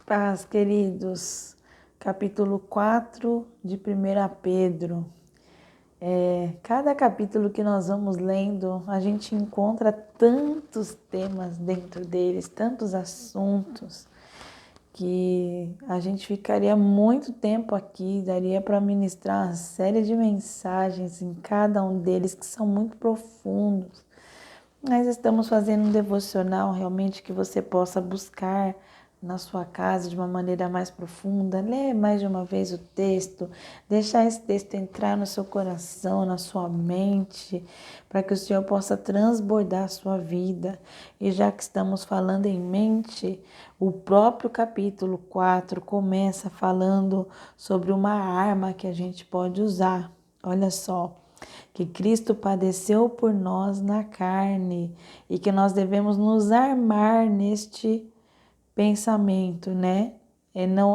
Paz, queridos, capítulo 4 de 1 Pedro. Cada capítulo que nós vamos lendo, a gente encontra tantos temas dentro deles, tantos assuntos, que a gente ficaria muito tempo aqui, daria para ministrar uma série de mensagens em cada um deles que são muito profundos. Nós estamos fazendo um devocional realmente que você possa buscar na sua casa de uma maneira mais profunda, ler mais de uma vez o texto, deixar esse texto entrar no seu coração, na sua mente, para que o Senhor possa transbordar a sua vida. E já que estamos falando em mente, o próprio capítulo 4 começa falando sobre uma arma que a gente pode usar. Olha só, que Cristo padeceu por nós na carne e que nós devemos nos armar neste pensamento, né?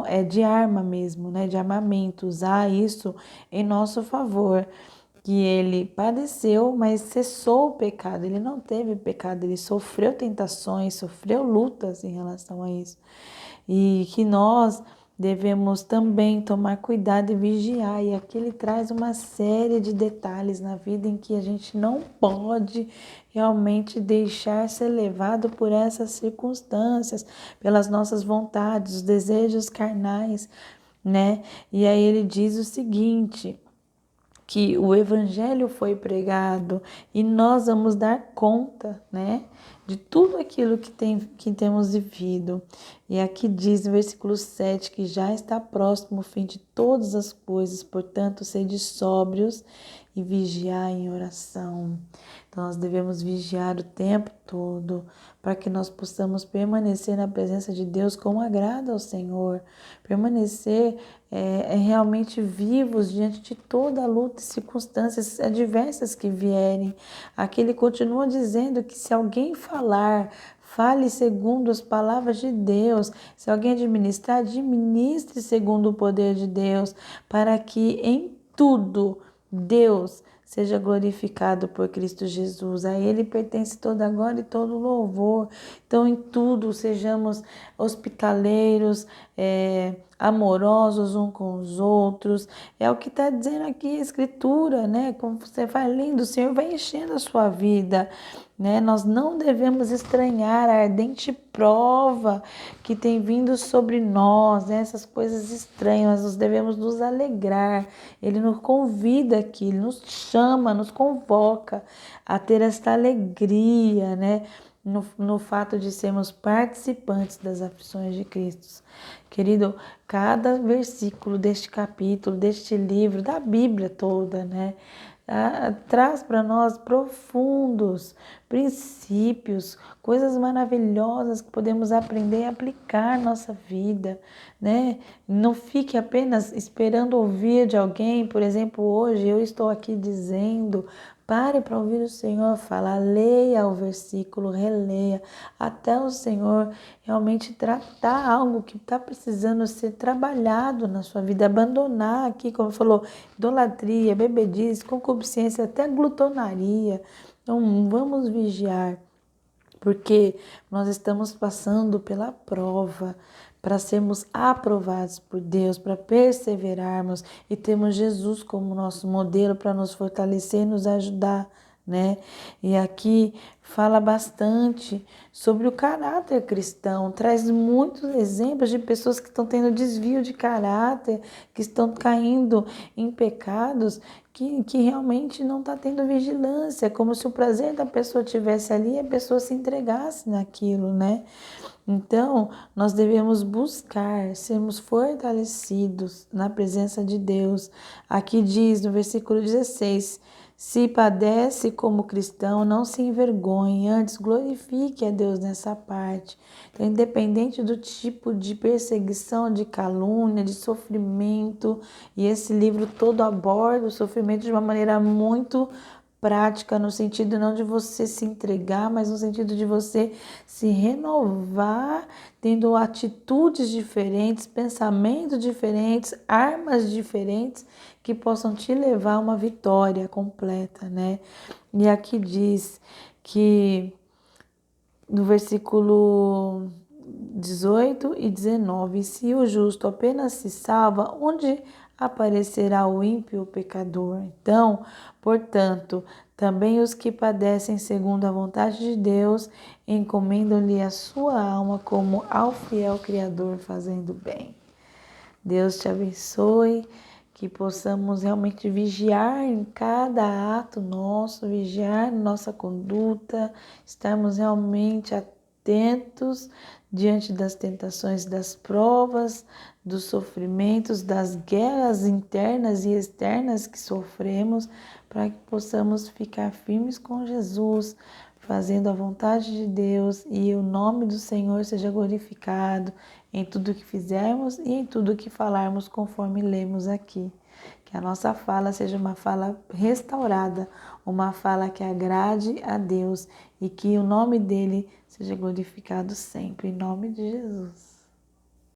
É de arma mesmo, né? De armamento, usar isso em nosso favor. Que ele padeceu, mas cessou o pecado. Ele não teve pecado, ele sofreu tentações, sofreu lutas em relação a isso. E que nós devemos também tomar cuidado e vigiar. E aqui ele traz uma série de detalhes na vida em que a gente não pode realmente deixar ser levado por essas circunstâncias, pelas nossas vontades, os desejos carnais, né? E aí ele diz o seguinte, que o evangelho foi pregado e nós vamos dar conta, né, de tudo aquilo que temos vivido. E aqui diz no versículo 7 que já está próximo o fim de todas as coisas, portanto, sede sóbrios e vigiar em oração. Então, nós devemos vigiar o tempo todo para que nós possamos permanecer na presença de Deus como agrada ao Senhor, permanecer realmente vivos diante de toda a luta e circunstâncias adversas que vierem. Aqui ele continua dizendo que se alguém falar, fale segundo as palavras de Deus. Se alguém administrar, administre segundo o poder de Deus, para que em tudo Deus seja glorificado por Cristo Jesus. A Ele pertence toda a glória e todo o louvor. Então, em tudo, sejamos hospitaleiros, amorosos uns com os outros. É o que está dizendo aqui a Escritura, né? Como você vai lendo, o Senhor vai enchendo a sua vida, né? Nós não devemos estranhar a ardente prova que tem vindo sobre nós, né? Essas coisas estranhas, nós devemos nos alegrar. Ele nos convida aqui, ele nos chama, nos convoca a ter esta alegria, né? No fato de sermos participantes das aflições de Cristo. Querido, cada versículo deste capítulo, deste livro, da Bíblia toda, né? Traz para nós profundos princípios, coisas maravilhosas que podemos aprender e aplicar na nossa vida, né? Não fique apenas esperando ouvir de alguém, por exemplo, hoje eu estou aqui dizendo, pare para ouvir o Senhor falar, leia o versículo, releia, até o Senhor realmente tratar algo que está precisando ser trabalhado na sua vida, abandonar aqui, como falou, idolatria, bebedice, concupiscência, até glutonaria. Então, vamos vigiar, porque nós estamos passando pela prova para sermos aprovados por Deus, para perseverarmos e termos Jesus como nosso modelo para nos fortalecer e nos ajudar, né? E aqui fala bastante sobre o caráter cristão, traz muitos exemplos de pessoas que estão tendo desvio de caráter, que estão caindo em pecados, que realmente não está tendo vigilância, como se o prazer da pessoa estivesse ali e a pessoa se entregasse naquilo, né? Então, nós devemos buscar sermos fortalecidos na presença de Deus. Aqui diz no versículo 16: se padece como cristão, não se envergonhe, antes glorifique a Deus nessa parte. Então, independente do tipo de perseguição, de calúnia, de sofrimento, e esse livro todo aborda o sofrimento de uma maneira muito prática, no sentido não de você se entregar, mas no sentido de você se renovar, tendo atitudes diferentes, pensamentos diferentes, armas diferentes que possam te levar a uma vitória completa, né? E aqui diz que no versículo 18 e 19. Se o justo apenas se salva, onde aparecerá o ímpio, o pecador? Então, portanto, também os que padecem segundo a vontade de Deus encomendam-lhe a sua alma como ao fiel Criador, fazendo bem. Deus te abençoe, que possamos realmente vigiar em cada ato nosso, vigiar nossa conduta, estarmos realmente atentos diante das tentações, das provas, dos sofrimentos, das guerras internas e externas que sofremos, para que possamos ficar firmes com Jesus, fazendo a vontade de Deus e o nome do Senhor seja glorificado em tudo que fizermos e em tudo que falarmos, conforme lemos aqui. Que a nossa fala seja uma fala restaurada, uma fala que agrade a Deus e que o nome dele seja glorificado sempre, em nome de Jesus.